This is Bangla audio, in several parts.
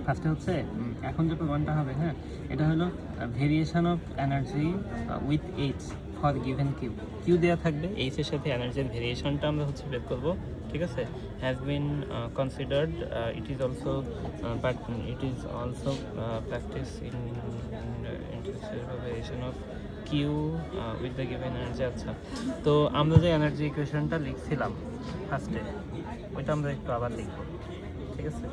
ফার্স্টে হচ্ছে এখন যে প্রমাণটা হবে, হ্যাঁ, এটা হলো variation of energy with H for given Q. Q দেওয়া থাকবে, এইচের সাথে এনার্জির ভেরিয়েশনটা আমরা হচ্ছে বের করবো, ঠিক আছে। Has been considered, it is also practice in variation of Q with the given energy. আচ্ছা, তো আমরা যে এনার্জি ইকুয়েশনটা লিখছিলাম ফার্স্টে, ওইটা আমরা একটু আবার লিখবো, ঠিক আছে।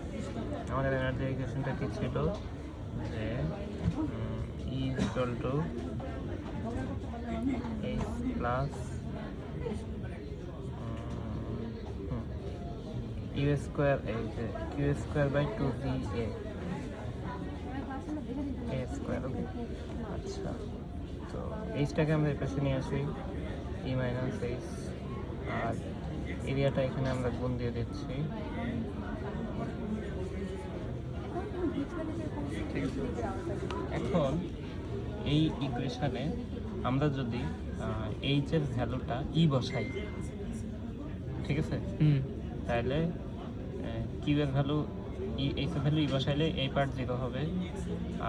আমাদের এনার্জি ইকুয়েশনটা কি ছিল, যে E is equal to H plus U square, এই যে Q square by 2va A square. Okay, আচ্ছা, তো এইচটাকে আমরা এই পাশে নিয়ে আসি, ই মাইনাস এইচ, আর এরিয়াটা এখানে আমরা গুণ দিয়ে দিচ্ছি, ঠিক আছে। এখন এই ইকুয়েশনে আমরা যদি এইচ এর ভ্যালুটা ই বসাই, ঠিক আছে, তাহলে কিউ এর ভ্যালু এইচ এর ভ্যালু ই বসাইলে এই পার্ট 0 হবে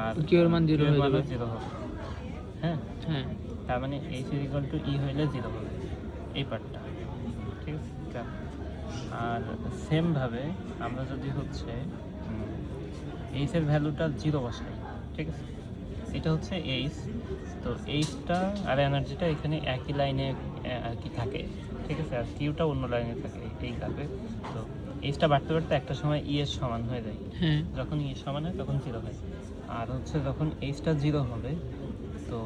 আর কিউ এর মান 0 হয়ে যাবে। 0 হবে, হ্যাঁ হ্যাঁ, তার মানে এইচ ইজ ইকুয়াল টু ই হইলে 0 হবে এই পার্টটা, ঠিক আছে। আর সেমভাবে আমরা যদি হচ্ছে এইচ এর ভ্যালুটা 0 বসাই, ঠিক আছে, এটা হচ্ছে এইচ, তো এইচটা আর এনার্জিটা এখানে একই লাইনে আর কি থাকে, ঠিক আছে, আর কিউটা অন্য লাইনে থাকে এইভাবে। তো এইচটা বাড়তে বাড়তে একটা সময় ই এর সমান হয়ে যায়, হ্যাঁ, যখন ই এর সমান হয় তখন 0 হয়। আর হচ্ছে যখন এইচটা 0 হবে, তো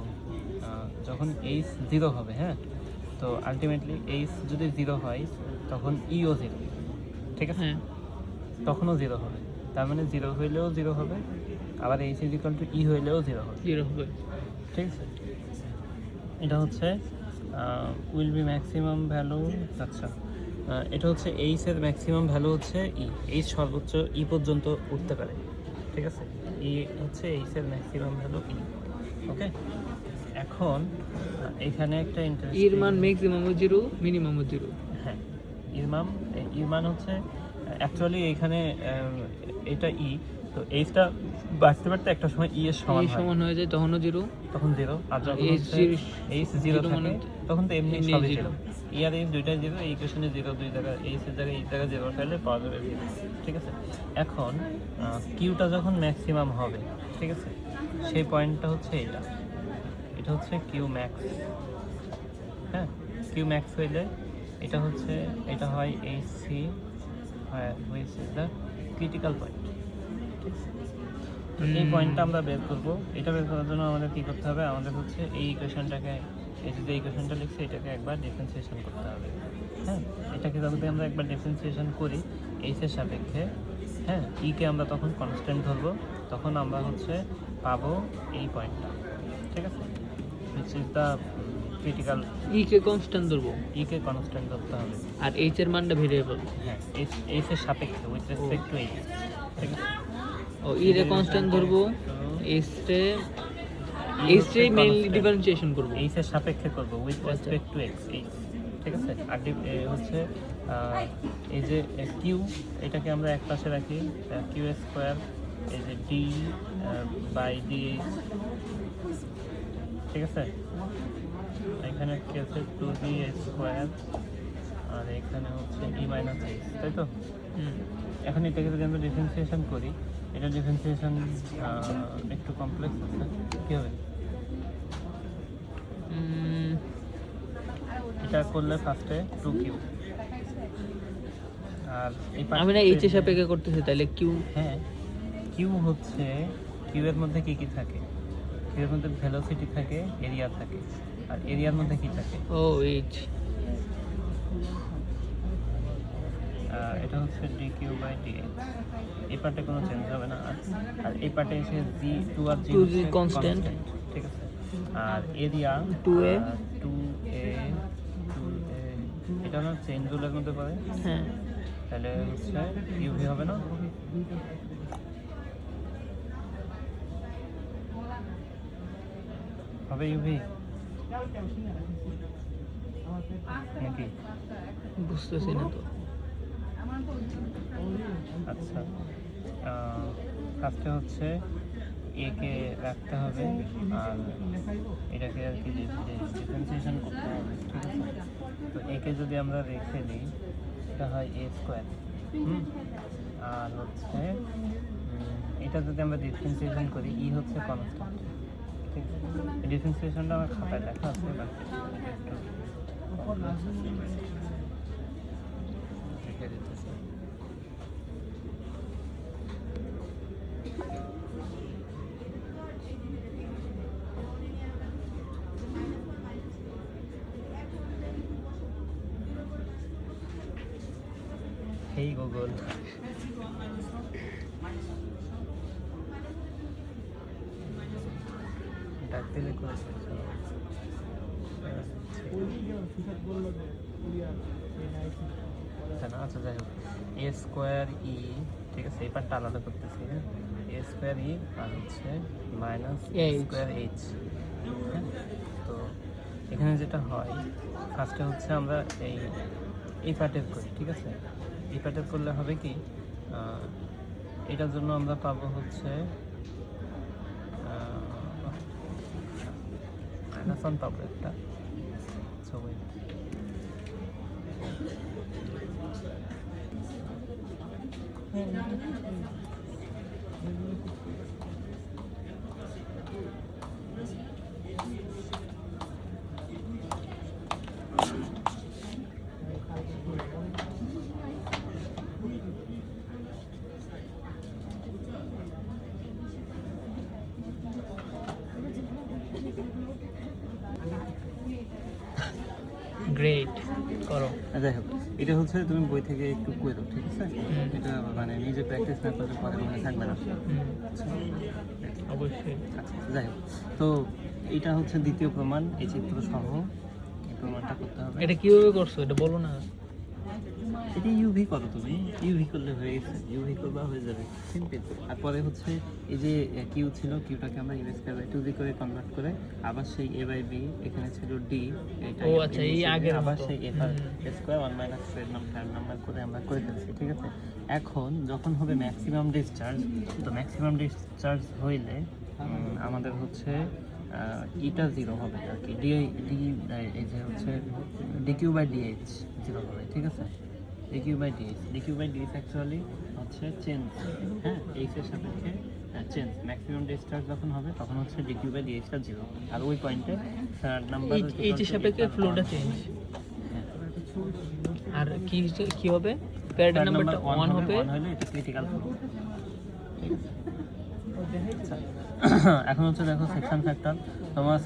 যখন এইচ 0 হবে, হ্যাঁ, তো আলটিমেটলি এইচ যদি 0 হয় তখন ইও 0, ঠিক আছে, হ্যাঁ, তখনও 0 হবে। তার মানে 0 হইলেও 0 হবে, আবার এইচ ইজ ইকুয়াল টু ই হইলেও 0 হবে, 0 হবে। ঠিক আছে। এটা হচ্ছে উইল বি ম্যাক্সিমাম ভ্যালু। আচ্ছা, এটা হচ্ছে এইচ এর ম্যাক্সিমাম ভ্যালু হচ্ছে ই, এইচ সর্বোচ্চ ই পর্যন্ত উঠতে পারে, ঠিক আছে। ই হচ্ছে এইচ এর ম্যাক্সিমাম ভ্যালু ই, ওকে। এখন এখানে একটা এর মান ম্যাক্সিমাম 0, মিনিমাম 0। হ্যাঁ, এর মান হচ্ছে অ্যাকচুয়ালি এখানে এটা ই, তো এইচটা বাড়তে বাড়তে একটা সময় ই এর সমান হয়, সমান হয়ে যায় তখনও 0, তখন 0। আর যখন এইচ 0 থাকে তখন তো এমনি সবই 0। ই আর এইচ দুইটাই 0, এই ইকুয়েশনে 0 দুই জায়গায়, এইচ এর জায়গায় এই জায়গায় 0 ফেলে পাওয়া যাবে 0, ঠিক আছে। এখন কিউটা যখন ম্যাক্সিমাম হবে, ঠিক আছে, সেই পয়েন্টটা হচ্ছে এটা, এটা হচ্ছে কিউ ম্যাক্স, হ্যাঁ, কিউ ম্যাক্স হইলে এটা হচ্ছে, এটা হয় H C, which is the critical point, ঠিক আছে। তো এই পয়েন্টটা আমরা বের করবো। এটা বের করার জন্য আমাদের কী করতে হবে, আমাদের হচ্ছে এই ইকুয়েশনটাকে, এই যে ইকুয়েশনটা লিখছি এটাকে একবার ডিফারেন্সিয়েশন করতে হবে, হ্যাঁ। এটাকে যদি আমরা একবার ডিফারেন্সিয়েশন করি এইচের সাপেক্ষে, হ্যাঁ, ইকে আমরা তখন কনস্ট্যান্ট ধরবো, তখন আমরা হচ্ছে পাবো এই পয়েন্টটা, ঠিক আছে, which is the critical. E K constant ধরবো, ইকে কনস্ট্যান্ট ধরতে হবে, আর এইচ এর মানটা ভেরিয়েবল। হ্যাঁ, এইচ এর সাপেক্ষে উইথ রেসপেক্ট টু এইচ, ঠিক আছে। ও ই রে কনস্ট্যান্ট ধরবো, এইচ রে মেইনলি ডিফারেন্সিয়েশন করব, এইচ এর সাপেক্ষে করব with respect to x, H, ঠিক আছে। আর হচ্ছে এই যে কিউ, এটাকে আমরা এক পাশে রাখি, কিউ স্কোয়ার, এই যে ডি বাই ডি এইচ, ঠিক আছে। এখানে কি আছে 2d স্কোয়ার, আর এখানে হচ্ছে ই মাইনাস এইচ, তাই তো। এখন এটাকে যদি আমরা ডিফারেন্সিয়েশন করি, এটা ডিফারেন্সিয়েশন একটু কমপ্লেক্স আছে, কী হবে, এটা করলে ফার্স্টে 2q, আর এই আমি না এইচ এর সাপেক্ষে করতেছি, তাহলে কিউ, হ্যাঁ, কিউ হচ্ছে, কিউ এর মধ্যে কি কি থাকে, কিউ এর মধ্যে ভেলোসিটি থাকে, এরিয়া থাকে, আর এরিয়ার মধ্যে কি থাকে, ও এইচ, এটা হচ্ছে dq বাই dx। এই পার্টে কোনো চেঞ্জ হবে না, আর এই পার্টে এসে জি 2 আর জি কনস্ট্যান্ট, ঠিক আছে। আর এরিয়া 2a, 2a, এটা না চেঞ্জ রুলের মধ্যে পড়ে, হ্যাঁ, তাহলে হচ্ছে ইউভি হবে না, হবে ইউভি নাকি, বুঝতেছি না তো। আচ্ছা, ফার্স্টে হচ্ছে এ কে রাখতে হবে আর এটাকে আর কি ডিফারেন্সিয়েশন করতে হবে, ঠিক আছে? তো একে যদি আমরা রেখে দিই এটা হয় এ স্কোয়ার, আর হচ্ছে এটা যদি আমরা ডিফারেন্সিয়েশন করি ই হচ্ছে কনস্ট্যান্ট, ঠিক আছে? এই ডিফারেন্সিয়েশনটা আমার খাতায় লেখা আছে, বাট লিখে দিতেছি। হেই গুগল, ডাক দিলে করেছে আচ্ছা যাই হোক, এ স্কোয়ার ই, ঠিক আছে? এই পার্টটা আলাদা করতেছি, হ্যাঁ? এ স্কোয়ার ই আর হচ্ছে মাইনাস এ স্কোয়ার এইচ। তো এখানে যেটা হয় ফার্স্টে হচ্ছে আমরা এই পার্টের করি, ঠিক আছে? এই পার্টের করলে হবে কি, এটার জন্য আমরা পাবো হচ্ছে মাইনাস ওয়ান পাবো একটা ছবি। গ্রেট, করো। যাই হোক, এটা হচ্ছে তুমি বই থেকে একটু করো, ঠিক আছে? এটা মানে নিজে প্র্যাকটিস না করলে পরে মনে থাকবে না। অবশ্যই। আচ্ছা যাই হোক, তো এটা হচ্ছে দ্বিতীয় প্রমাণ, এই চিত্র সহ এই প্রমাণটা করতে হবে। এটা কিভাবে করছো এটা বলো না। এটা ইউভি করো, তুমি ইউভি করলে হয়ে গেছে, ইউভি করবা হয়ে যাবে, সিম্পল। আর পরে হচ্ছে এই যে কিউ ছিল, কিউটাকে আমরা ইউ স্কয়ার বাই 2b করে কনভার্ট করে আবার সেই a বাই b, এখানে ছিল d, এটা ও আচ্ছা, এই আগের আবার মতো। সেই a স্কয়ার 1 মাইনাস এর নাম্বার করে আমরা করে ফেলছি, ঠিক আছে? এখন যখন হবে ম্যাক্সিমাম ডিসচার্জ, তো ম্যাক্সিমাম ডিসচার্জ হইলে আমাদের হচ্ছে ইটা জিরো হবে আর কি, ডি এই যে হচ্ছে ডিকিউ বাই ডিএইচ জিরো হবে, ঠিক আছে? ডিকিউ বাই ডিএইচ অ্যাকচুয়ালি হচ্ছে চেঞ্জ, হ্যাঁ? এইচের সাপেক্ষে চেঞ্জ। ম্যাক্সিমাম ডিসচার্জ যখন হবে তখন হচ্ছে ডিকিউ বাই ডিএইচটা জিরো, আর ওই পয়েন্টে থার্ড নাম্বার এই যে সাপেক্ষে ফ্লোটা চেঞ্জ। আর কি হবে? প্যারাডাইম নাম্বারটা 1 হবে, 1 হলে এটা ক্রিটিক্যাল ফ্লো। এখন হচ্ছে দেখো সেকশন ফ্যাক্টর, তোমার